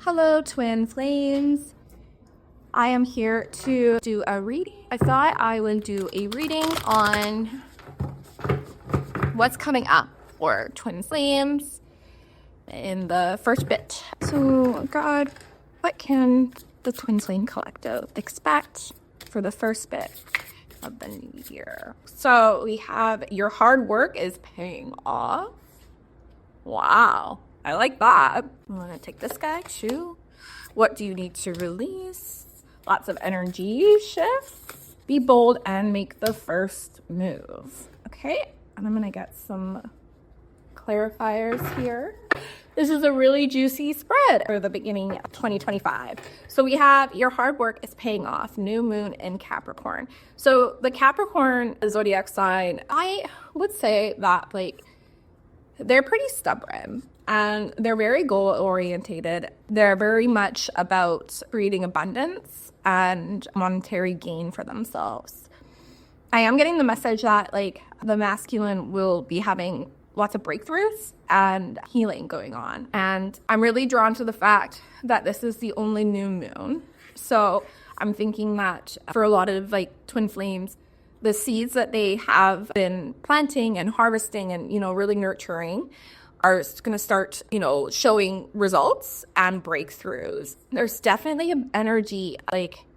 Hello, Twin Flames. I am here to do a reading. I thought I would do a reading on what's coming up for Twin Flames in the first bit. So, God, what can the Twin Flame Collective expect for the first bit of the new year? So, we have your hard work is paying off. Wow. I like that. I'm going to take this guy, Shoe. What do you need to release? Lots of energy shifts. Be bold and make the first move. Okay, and I'm going to get some clarifiers here. This is a really juicy spread for the beginning of 2025. So we have your hard work is paying off. New moon in Capricorn. So the Capricorn zodiac sign, I would say that they're pretty stubborn. And they're very goal-orientated. They're very much about creating abundance and monetary gain for themselves. I am getting the message that the masculine will be having lots of breakthroughs and healing going on. And I'm really drawn to the fact that this is the only new moon. So I'm thinking that for a lot of twin flames, the seeds that they have been planting and harvesting and, really nurturing are going to start, showing results and breakthroughs. There's definitely an energy,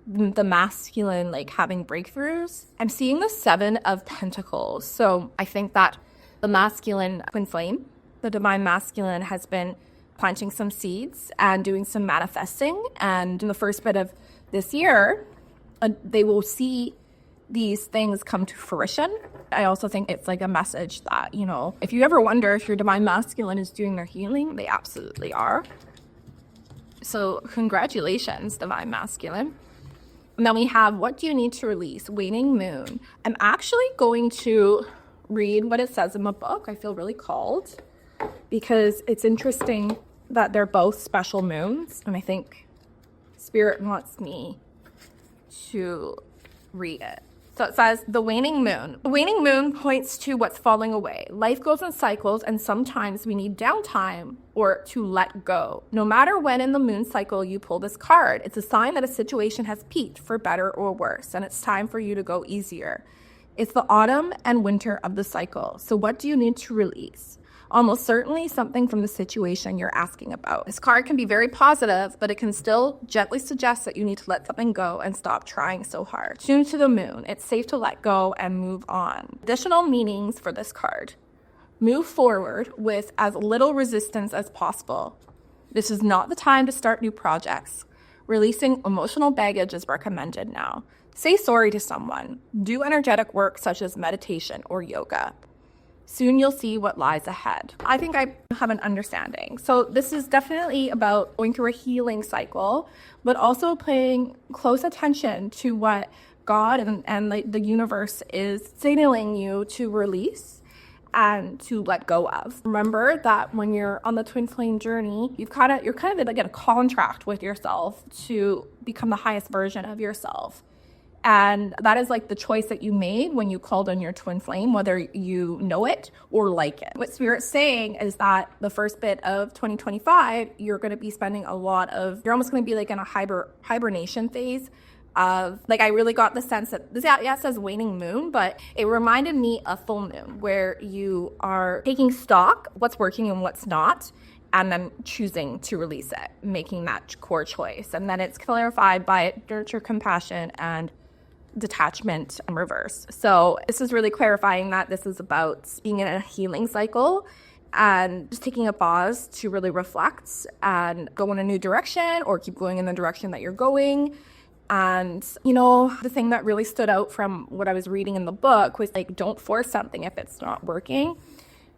the masculine, having breakthroughs. I'm seeing the 7 of Pentacles. So I think that the masculine twin flame, the divine masculine, has been planting some seeds and doing some manifesting. And in the first bit of this year, they will see these things come to fruition. I also think it's a message that, if you ever wonder if your divine masculine is doing their healing, they absolutely are. So congratulations, divine masculine. And then we have, what do you need to release? Waning moon. I'm actually going to read what it says in the book. I feel really called because it's interesting that they're both special moons. And I think Spirit wants me to read it. So it says, the waning moon. The waning moon points to what's falling away. Life goes in cycles, and sometimes we need downtime or to let go. No matter when in the moon cycle you pull this card, it's a sign that a situation has peaked for better or worse, and it's time for you to go easier. It's the autumn and winter of the cycle. So what do you need to release? Almost certainly something from the situation you're asking about. This card can be very positive, but it can still gently suggest that you need to let something go and stop trying so hard. Tune to the moon. It's safe to let go and move on. Additional meanings for this card. Move forward with as little resistance as possible. This is not the time to start new projects. Releasing emotional baggage is recommended now. Say sorry to someone. Do energetic work such as meditation or yoga. Soon you'll see what lies ahead. I think I have an understanding. So this is definitely about going through a healing cycle, but also paying close attention to what God and the universe is signaling you to release and to let go of. Remember that when you're on the twin flame journey, you're kind of in a contract with yourself to become the highest version of yourself. And that is the choice that you made when you called on your twin flame, whether you know it or like it. What Spirit's saying is that the first bit of 2025, you're going to be spending you're almost going to be in a hibernation phase of, I really got the sense that this, it says waning moon, but it reminded me of full moon, where you are taking stock, what's working and what's not, and then choosing to release it, making that core choice. And then it's clarified by nurture, compassion, and detachment and reverse. So this is really clarifying that this is about being in a healing cycle and just taking a pause to really reflect and go in a new direction or keep going in the direction that you're going. And, the thing that really stood out from what I was reading in the book was don't force something if it's not working.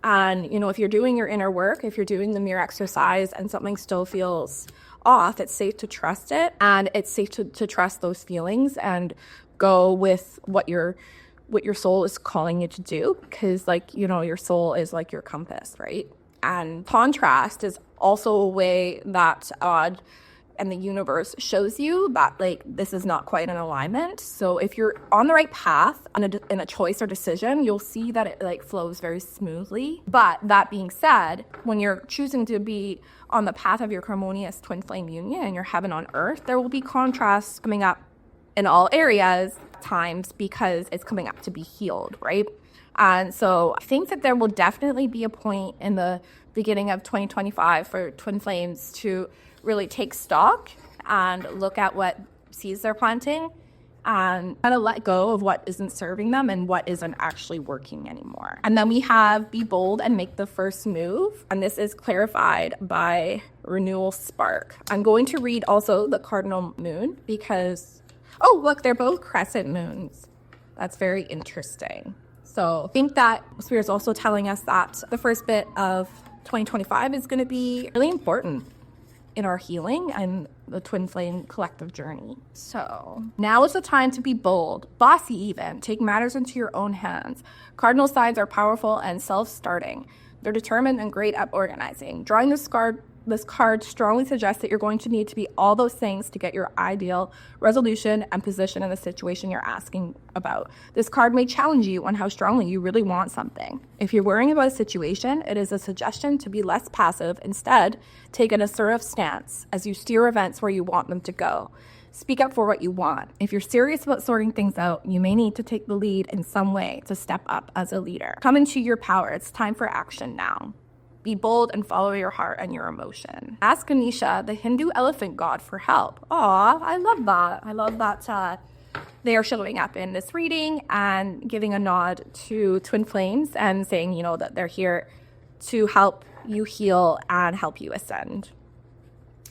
And, if you're doing your inner work, if you're doing the mirror exercise and something still feels off, it's safe to trust it. And it's safe to trust those feelings and go with what your soul is calling you to do, because your soul is your compass, right? And contrast is also a way that odd and the universe shows you that like this is not quite in alignment. So if you're on the right path in a choice or decision, you'll see that it like flows very smoothly. But that being said, when you're choosing to be on the path of your harmonious twin flame union and your heaven on earth, there will be contrasts coming up in all areas times because it's coming up to be healed, right? And so I think that there will definitely be a point in the beginning of 2025 for twin flames to really take stock and look at what seeds they're planting and kind of let go of what isn't serving them and what isn't actually working anymore. And then we have be bold and make the first move. And this is clarified by Renewal Spark. I'm going to read also the cardinal moon because, oh, look, they're both crescent moons. That's very interesting. So I think that Spirit is also telling us that the first bit of 2025 is going to be really important in our healing and the twin flame collective journey. So now is the time to be bold, bossy even, take matters into your own hands. Cardinal signs are powerful and self-starting. They're determined and great at organizing. Drawing this card strongly suggests that you're going to need to be all those things to get your ideal resolution and position in the situation you're asking about. This card may challenge you on how strongly you really want something. If you're worrying about a situation, it is a suggestion to be less passive. Instead, take an assertive stance as you steer events where you want them to go. Speak up for what you want. If you're serious about sorting things out, you may need to take the lead in some way to step up as a leader. Come into your power. It's time for action now. Be bold and follow your heart and your emotion. Ask Ganesha, the Hindu elephant god, for help. Aw, I love that. I love that they are showing up in this reading and giving a nod to twin flames and saying, you know, that they're here to help you heal and help you ascend.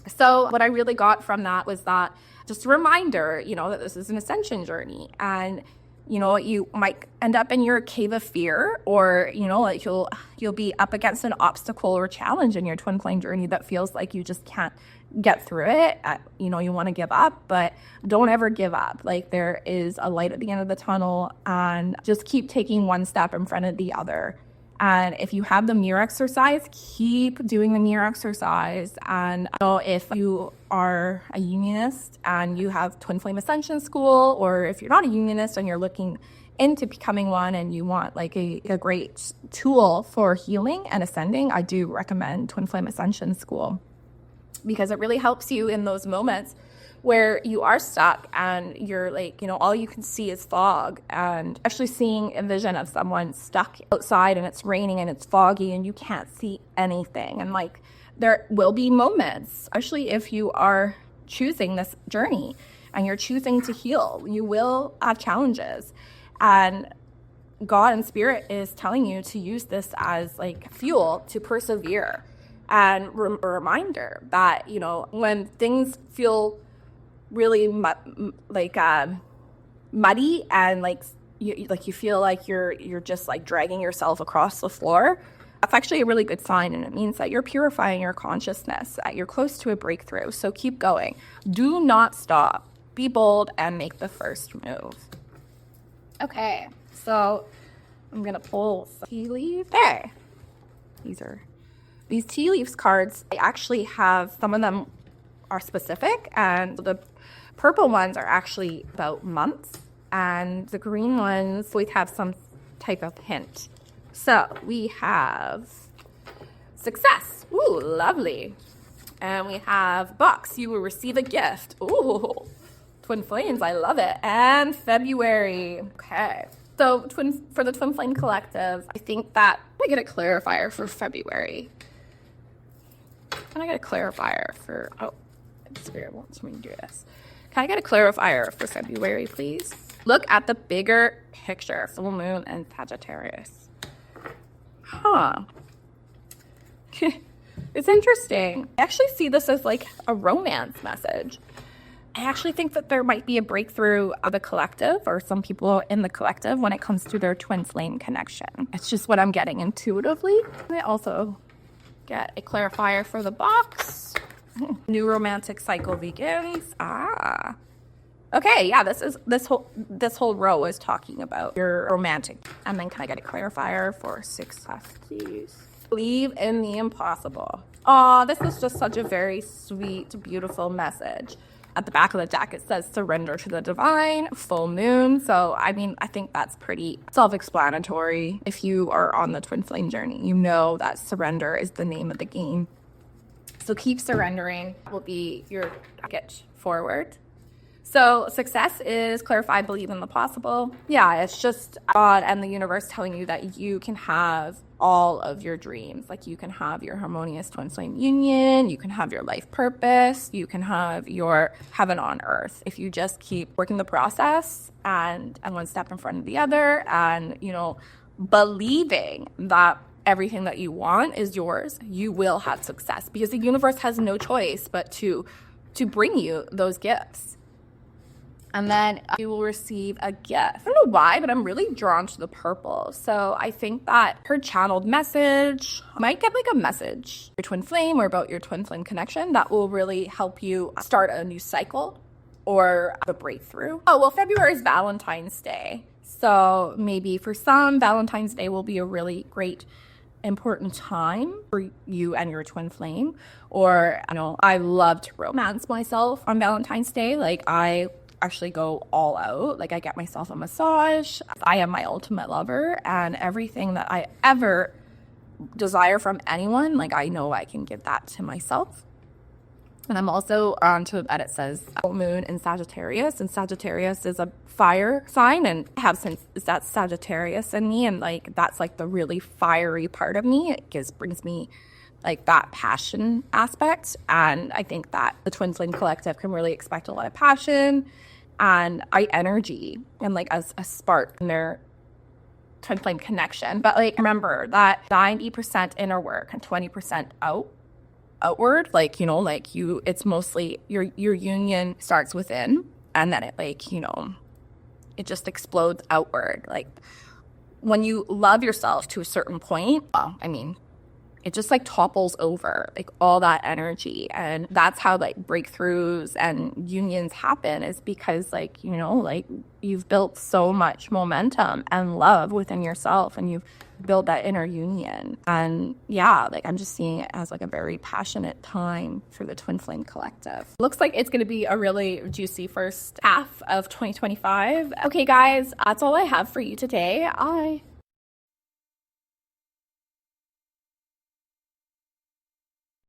So what I really got from that was that just a reminder, you know, that this is an ascension journey, and you know, you might end up in your cave of fear, or, you know, like you'll be up against an obstacle or challenge in your twin flame journey that feels like you just can't get through it. You know, you want to give up, but don't ever give up. Like, there is a light at the end of the tunnel, and just keep taking one step in front of the other. And if you have the mirror exercise, keep doing the mirror exercise. And you know, if you are a unionist and you have Twin Flame Ascension School, or if you're not a unionist and you're looking into becoming one and you want like a great tool for healing and ascending, I do recommend Twin Flame Ascension School, because it really helps you in those moments where you are stuck and you're like, you know, all you can see is fog, and actually seeing a vision of someone stuck outside and it's raining and it's foggy and you can't see anything. And like, there will be moments, especially if you are choosing this journey and you're choosing to heal, you will have challenges. And God and Spirit is telling you to use this as like fuel to persevere, and a reminder that, you know, when things feel really muddy and like you feel like you're just like dragging yourself across the floor, that's actually a really good sign, and it means that you're purifying your consciousness, that you're close to a breakthrough. So keep going. Do not stop. Be bold and make the first move. Okay, so I'm gonna pull some tea leaves. There. These tea leaves cards, I actually have, some of them are specific, and the purple ones are actually about months, and the green ones we have some type of hint. So we have success. Ooh, lovely. And we have box. You will receive a gift. Ooh, twin flames. I love it. And February. Okay. So for the Twin Flame Collective, I think that I get a clarifier for February. Can I get a clarifier for, oh, Spirit wants me to do this. Can I get a clarifier for February, please? Look at the bigger picture. Full moon and Sagittarius. Huh. It's interesting. I actually see this as like a romance message. I actually think that there might be a breakthrough of the collective, or some people in the collective, when it comes to their twin flame connection. It's just what I'm getting intuitively. I also get a clarifier for the box. New romantic cycle begins. Ah. Okay, yeah, this whole row is talking about your romantic. And then can I get a clarifier for success, please? Believe in the impossible. Oh, this is just such a very sweet, beautiful message. At the back of the deck, it says surrender to the divine, full moon. So, I mean, I think that's pretty self-explanatory. If you are on the twin flame journey, you know that surrender is the name of the game. So keep surrendering will be your package forward. So success is clarify, believe in the possible. Yeah, it's just God and the universe telling you that you can have all of your dreams. Like you can have your harmonious twin flame union, you can have your life purpose, you can have your heaven on earth. If you just keep working the process and one step in front of the other and, you know, believing that everything that you want is yours, you will have success because the universe has no choice but to bring you those gifts. And then you will receive a gift. I don't know why, but I'm really drawn to the purple. So I think that her channeled message might get like a message, your twin flame or about your twin flame connection that will really help you start a new cycle or a breakthrough. Oh, well, February is Valentine's Day. So maybe for some, Valentine's Day will be a really great important time for you and your twin flame. Or, you know, I love to romance myself on Valentine's Day. Like I actually go all out. Like I get myself a massage. I am my ultimate lover, and everything that I ever desire from anyone, like I know I can give that to myself. And I'm also on to that. It says full moon in Sagittarius, and Sagittarius is a fire sign, and I have since that Sagittarius in me, and like that's like the really fiery part of me. It brings me like that passion aspect, and I think that the Twin Flame Collective can really expect a lot of passion and energy and like a spark in their twin flame connection. But like remember that 90% inner work and 20% outward. Like, you know, like it's mostly your union starts within, and then it like, you know, it just explodes outward. Like when you love yourself to a certain point, well, I mean, it just like topples over like all that energy. And that's how like breakthroughs and unions happen, is because like, you know, like you've built so much momentum and love within yourself, and you've built that inner union. And yeah, like I'm just seeing it as like a very passionate time for the Twin Flame Collective. Looks like it's going to be a really juicy first half of 2025. Okay guys, that's all I have for you today.